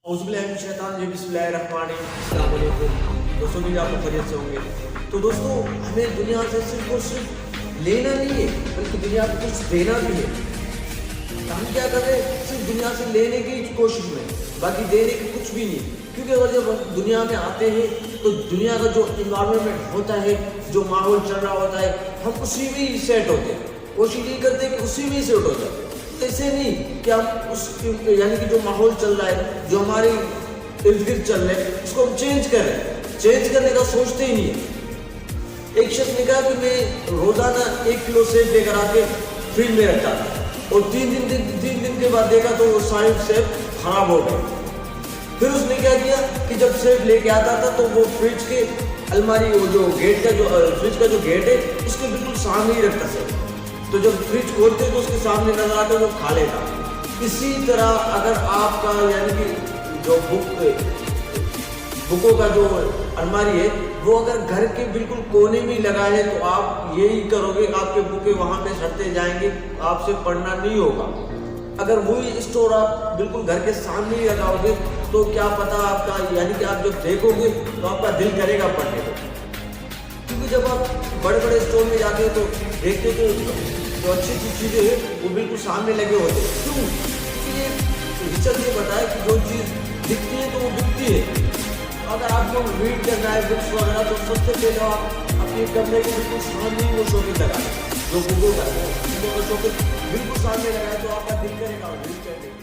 दोस्तों भी आपको खरीद से होंगे। तो दोस्तों हमें दुनिया से सिर्फ और सिर्फ लेना नहीं है बल्कि दुनिया को कुछ देना भी है। हम क्या कर रहे हैं, सिर्फ दुनिया से लेने की कोशिश में, बाकी देने की कुछ भी नहीं। क्योंकि अगर जब दुनिया में आते हैं तो दुनिया का जो इन्वायरमेंट होता है, जो माहौल चल रहा होता है, हम उसी में ही सेट होते हैं। कोशिश नहीं करते कि उसी में ही सेट हो जाए। ऐसे नहीं कि हम उस यानी कि जो माहौल चल रहा है, जो हमारे इर्द गिर्द चल रहे हैं, उसको हम चेंज कर रहे हैं। चेंज करने का सोचते ही नहीं है। एक शख्स ने कहा कि मैं रोजाना 1 किलो सेब लेकर आके फ्रिज में रखता था और 3 दिन के बाद देखा तो वो सारे सेब खराब हो गए। फिर उसने क्या किया कि जब सेब लेके आता था तो वो फ्रिज के अलमारी, वो जो गेट का जो फ्रिज का जो गेट है उसके बिल्कुल सामने ही रखता सेब। तो जब फ्रिज खोलते तो उसके सामने नजर आता वो खा लेता। इसी तरह अगर आपका यानी कि जो बुकों का जो अलमारी है वो अगर घर के बिल्कुल कोने में लगा है तो आप यही करोगे, आपके बुकें वहां पे सड़ते जाएंगे, आपसे पढ़ना नहीं होगा। अगर वही स्टोर आप बिल्कुल घर के सामने ही लगाओगे तो क्या पता आपका यानी कि आप जब देखोगे तो आपका दिल करेगा पढ़ने को। क्योंकि जब आप बड़े बड़े स्टोर में जाते हो तो देखते हो तो जो अच्छी अच्छी चीज़ें हैं वो बिल्कुल सामने लगे होते हैं। क्यों? क्योंकि ये रिसर्च ये बताया कि जो चीज़ दिखती है तो वो बिकती है। अगर आपको रीड करना है बुक्स वगैरह तो सबसे पहले आप अपने कमरे के बिल्कुल सामने ही वो शोकेस लगाए, जो बुकों का है शोकेस बिल्कुल सामने लगाए तो आपका दिल करेगा रीड करने।